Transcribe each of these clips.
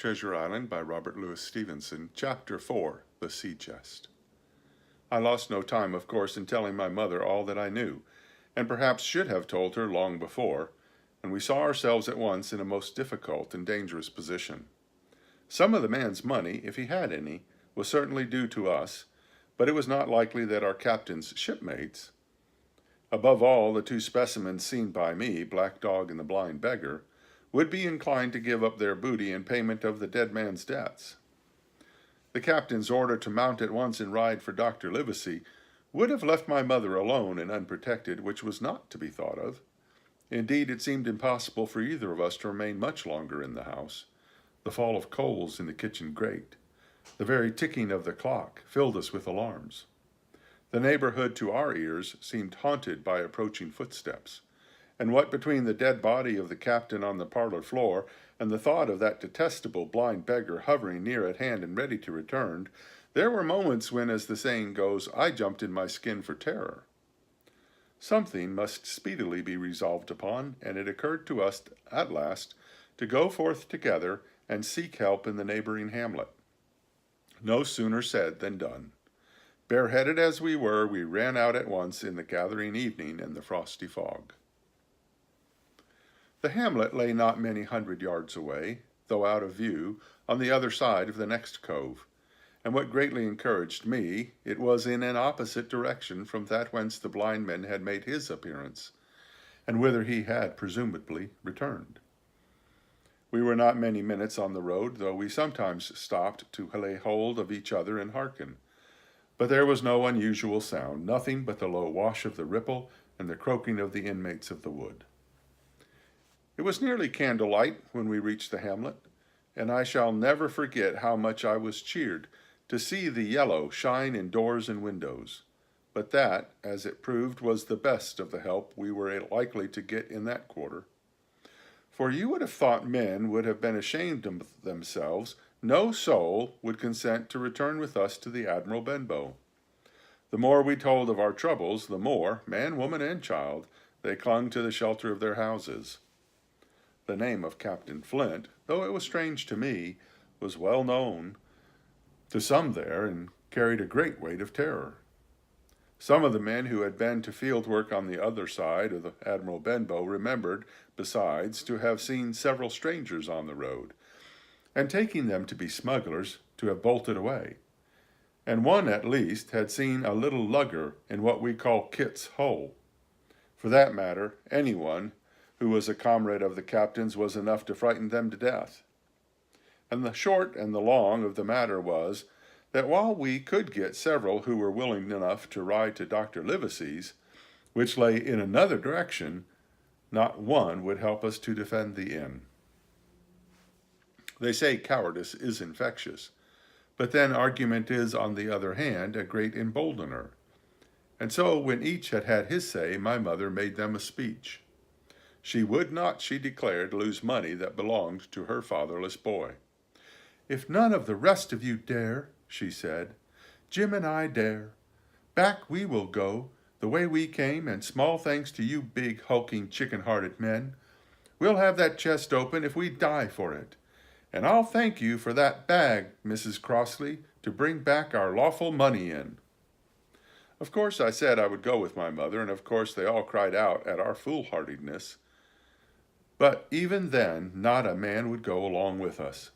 Treasure Island by Robert Louis Stevenson, Chapter 4, The Sea Chest. I lost no time, of course, in telling my mother all that I knew, and perhaps should have told her long before, and we saw ourselves at once in a most difficult and dangerous position. Some of the man's money, if he had any, was certainly due to us, but it was not likely that our captain's shipmates, above all the two specimens seen by me, Black Dog and the Blind Beggar, would be inclined to give up their booty in payment of the dead man's debts. The captain's order to mount at once and ride for Dr. Livesey would have left my mother alone and unprotected, which was not to be thought of. Indeed, it seemed impossible for either of us to remain much longer in the house. The fall of coals in the kitchen grate, the very ticking of the clock, filled us with alarms. The neighborhood to our ears seemed haunted by approaching footsteps, and what between the dead body of the captain on the parlor floor and the thought of that detestable blind beggar hovering near at hand and ready to return, there were moments when, as the saying goes, I jumped in my skin for terror. Something must speedily be resolved upon, and it occurred to us at last to go forth together and seek help in the neighboring hamlet. No sooner said than done. Bareheaded as we were, we ran out at once in the gathering evening and the frosty fog. The hamlet lay not many 100 yards away, though out of view, on the other side of the next cove, and what greatly encouraged me, it was in an opposite direction from that whence the blind man had made his appearance, and whither he had presumably returned. We were not many minutes on the road, though we sometimes stopped to lay hold of each other and hearken. But there was no unusual sound, nothing but the low wash of the ripple and the croaking of the inmates of the wood. It was nearly candlelight when we reached the hamlet, and I shall never forget how much I was cheered to see the yellow shine in doors and windows. But that, as it proved, was the best of the help we were likely to get in that quarter. For you would have thought men would have been ashamed of themselves. No soul would consent to return with us to the Admiral Benbow. The more we told of our troubles, the more, man, woman, and child, they clung to the shelter of their houses. The name of Captain Flint, though it was strange to me, was well known to some there and carried a great weight of terror. Some of the men who had been to field work on the other side of the Admiral Benbow remembered, besides, to have seen several strangers on the road, and taking them to be smugglers, to have bolted away. And one, at least, had seen a little lugger in what we call Kit's Hole. For that matter, anyone who was a comrade of the captain's was enough to frighten them to death. And the short and the long of the matter was that while we could get several who were willing enough to ride to Dr. Livesey's, which lay in another direction, not one would help us to defend the inn. They say cowardice is infectious, but then argument is, on the other hand, a great emboldener. And so, when each had had his say, my mother made them a speech. She would not, she declared, lose money that belonged to her fatherless boy. "If none of the rest of you dare," she said, "Jim and I dare. Back we will go, the way we came, and small thanks to you big, hulking, chicken-hearted men. We'll have that chest open if we die for it. And I'll thank you for that bag, Mrs. Crossley, to bring back our lawful money in." Of course I said I would go with my mother, and of course they all cried out at our foolhardiness. But even then, not a man would go along with us.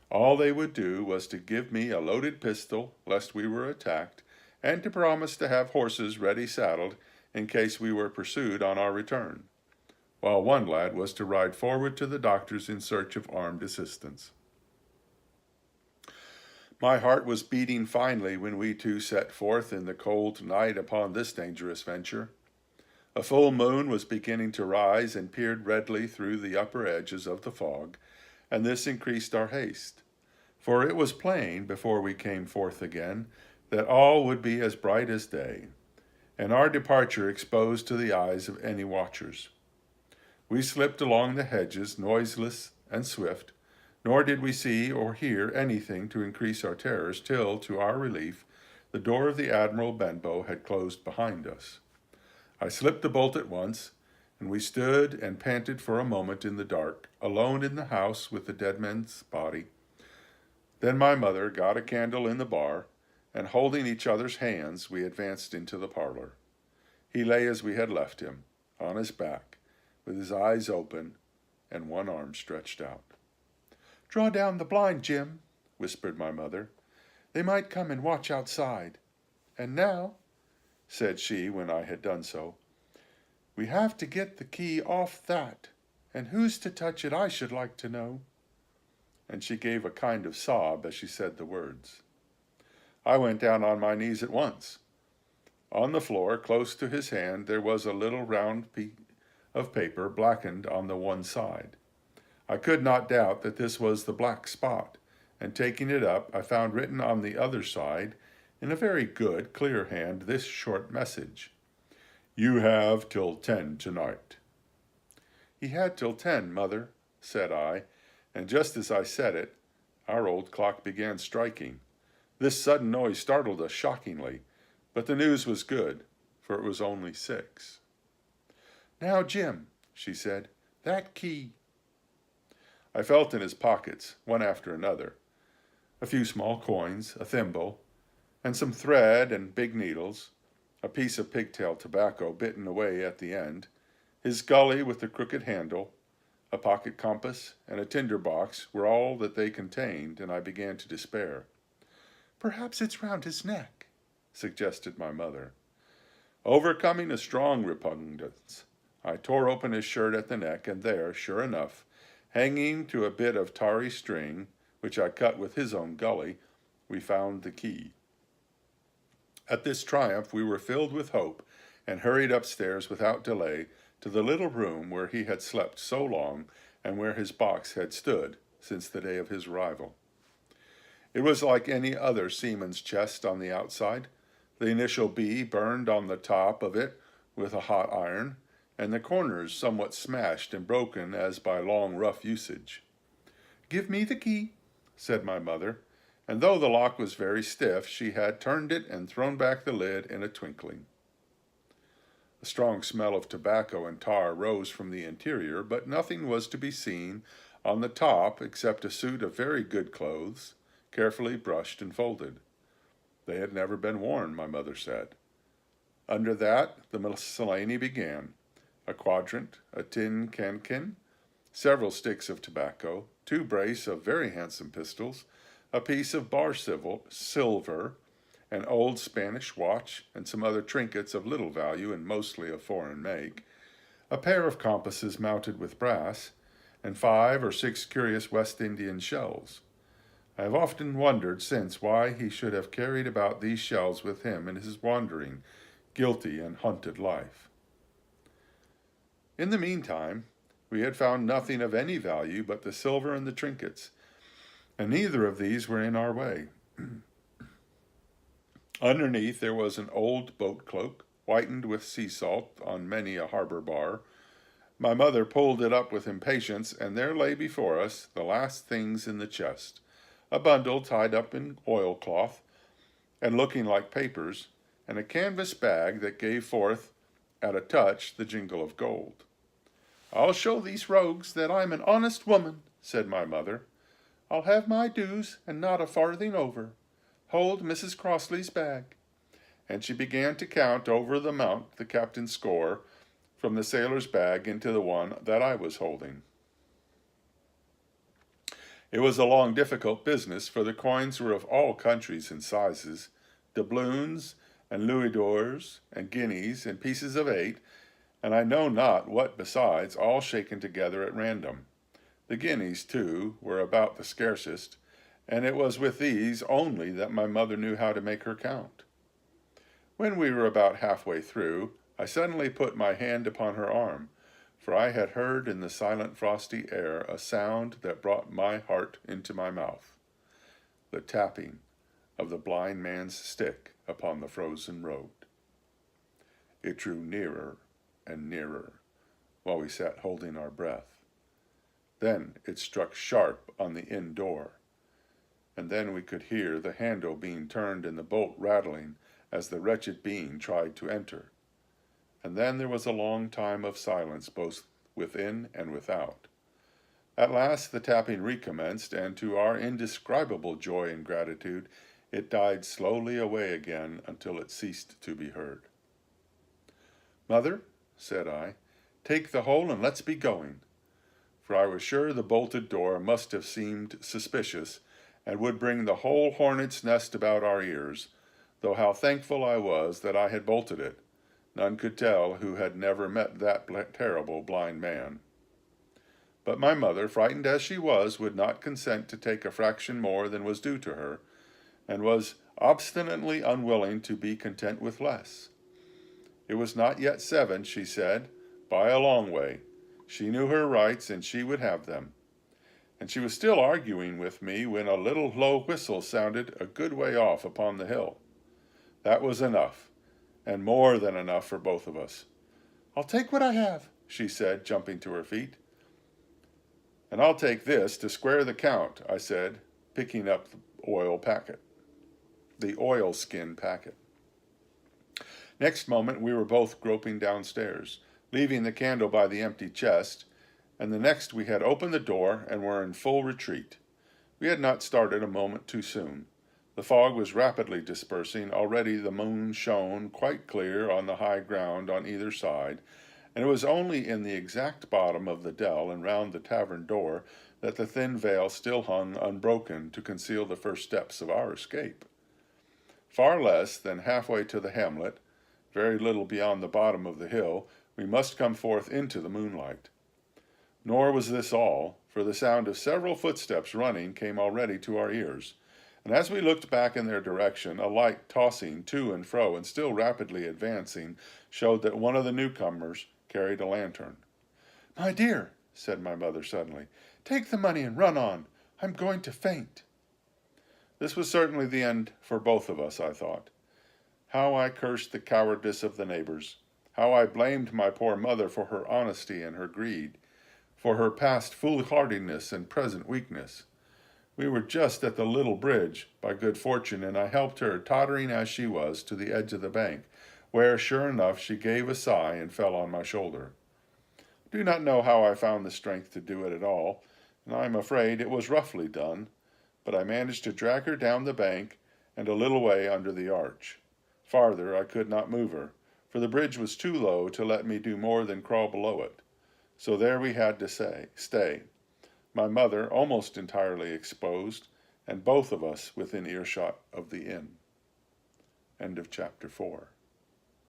All they would do was to give me a loaded pistol, lest we were attacked, and to promise to have horses ready saddled in case we were pursued on our return, while one lad was to ride forward to the doctor's in search of armed assistance. My heart was beating finely when we two set forth in the cold night upon this dangerous venture. A full moon was beginning to rise and peered redly through the upper edges of the fog, and this increased our haste. For it was plain, before we came forth again, that all would be as bright as day, and our departure exposed to the eyes of any watchers. We slipped along the hedges, noiseless and swift, nor did we see or hear anything to increase our terrors till, to our relief, the door of the Admiral Benbow had closed behind us. I slipped the bolt at once, and we stood and panted for a moment in the dark, alone in the house with the dead man's body. Then my mother got a candle in the bar, and holding each other's hands, we advanced into the parlor. He lay as we had left him, on his back, with his eyes open and one arm stretched out. "Draw down the blind, Jim," whispered my mother. "They might come and watch outside. And now," said she when I had done so, "we have to get the key off that, and who's to touch it I should like to know." And she gave a kind of sob as she said the words. I went down on my knees at once. On the floor, close to his hand, there was a little round piece of paper blackened on the one side. I could not doubt that this was the black spot, and taking it up, I found written on the other side, in a very good, clear hand, this short message: "You have till 10 tonight." "He had till 10, Mother," said I, and just as I said it, our old clock began striking. This sudden noise startled us shockingly, but the news was good, for it was only 6. "Now, Jim," she said, "that key." I felt in his pockets, one after another. A few small coins, a thimble, and some thread and big needles, a piece of pigtail tobacco bitten away at the end, his gully with the crooked handle, a pocket compass, and a tinder box were all that they contained, and I began to despair. "Perhaps it's round his neck," suggested my mother. Overcoming a strong repugnance, I tore open his shirt at the neck, and there, sure enough, hanging to a bit of tarry string, which I cut with his own gully, we found the key. At this triumph we were filled with hope, and hurried upstairs without delay to the little room where he had slept so long, and where his box had stood since the day of his arrival. It was like any other seaman's chest on the outside, the initial B burned on the top of it with a hot iron, and the corners somewhat smashed and broken as by long rough usage. "Give me the key," said my mother, and though the lock was very stiff, she had turned it and thrown back the lid in a twinkling. A strong smell of tobacco and tar rose from the interior, but nothing was to be seen on the top except a suit of very good clothes, carefully brushed and folded. They had never been worn, my mother said. Under that, the miscellany began: a quadrant, a tin cankin, several sticks of tobacco, 2 brace of very handsome pistols, a piece of bar silver, an old Spanish watch, and some other trinkets of little value and mostly of foreign make, a pair of compasses mounted with brass, and 5 or 6 curious West Indian shells. I have often wondered since why he should have carried about these shells with him in his wandering, guilty, and hunted life. In the meantime, we had found nothing of any value but the silver and the trinkets, and neither of these were in our way. Underneath there was an old boat cloak, whitened with sea salt on many a harbor bar. My mother pulled it up with impatience, and there lay before us the last things in the chest: a bundle tied up in oilcloth and looking like papers, and a canvas bag that gave forth, at a touch, the jingle of gold. "I'll show these rogues that I'm an honest woman," said my mother. "I'll have my dues, and not a farthing over. Hold Mrs. Crossley's bag." And she began to count over the amount the captain score from the sailor's bag into the one that I was holding. It was a long, difficult business, for the coins were of all countries and sizes, doubloons and louis d'ors and guineas and pieces of 8, and I know not what besides, all shaken together at random. The guineas, too, were about the scarcest, and it was with these only that my mother knew how to make her count. When we were about halfway through, I suddenly put my hand upon her arm, for I had heard in the silent frosty air a sound that brought my heart into my mouth: the tapping of the blind man's stick upon the frozen road. It drew nearer and nearer, while we sat holding our breath. Then it struck sharp on the inn door, and then we could hear the handle being turned and the bolt rattling as the wretched being tried to enter. and then there was a long time of silence both within and without. At last the tapping recommenced, and to our indescribable joy and gratitude, it died slowly away again until it ceased to be heard. "Mother," said I, "take the whole and let's be going." For I was sure the bolted door must have seemed suspicious, and would bring the whole hornet's nest about our ears, though how thankful I was that I had bolted it. None could tell who had never met that terrible blind man. But my mother, frightened as she was, would not consent to take a fraction more than was due to her, and was obstinately unwilling to be content with less. It was not yet 7, she said, by a long way. She knew her rights, and she would have them. And she was still arguing with me when a little low whistle sounded a good way off upon the hill. That was enough, and more than enough for both of us. "I'll take what I have," she said, jumping to her feet. "And I'll take this to square the count," I said, picking up the oilskin packet. Next moment we were both groping downstairs, leaving the candle by the empty chest, and the next we had opened the door and were in full retreat. We had not started a moment too soon. The fog was rapidly dispersing. Already the moon shone quite clear on the high ground on either side, and it was only in the exact bottom of the dell and round the tavern door that the thin veil still hung unbroken to conceal the first steps of our escape. Far less than halfway to the hamlet, very little beyond the bottom of the hill, we must come forth into the moonlight. Nor was this all, for the sound of several footsteps running came already to our ears, and as we looked back in their direction, a light tossing to and fro and still rapidly advancing showed that one of the newcomers carried a lantern. "My dear," said my mother suddenly, "take the money and run on. I'm going to faint." This was certainly the end for both of us, I thought. How I cursed the cowardice of the neighbors. How I blamed my poor mother for her honesty and her greed, for her past foolhardiness and present weakness. We were just at the little bridge, by good fortune, and I helped her, tottering as she was, to the edge of the bank, where, sure enough, she gave a sigh and fell on my shoulder. I do not know how I found the strength to do it at all, and I am afraid it was roughly done, but I managed to drag her down the bank and a little way under the arch. Farther I could not move her, for the bridge was too low to let me do more than crawl below it. So there we had to stay, my mother almost entirely exposed, and both of us within earshot of the inn. End of chapter 4.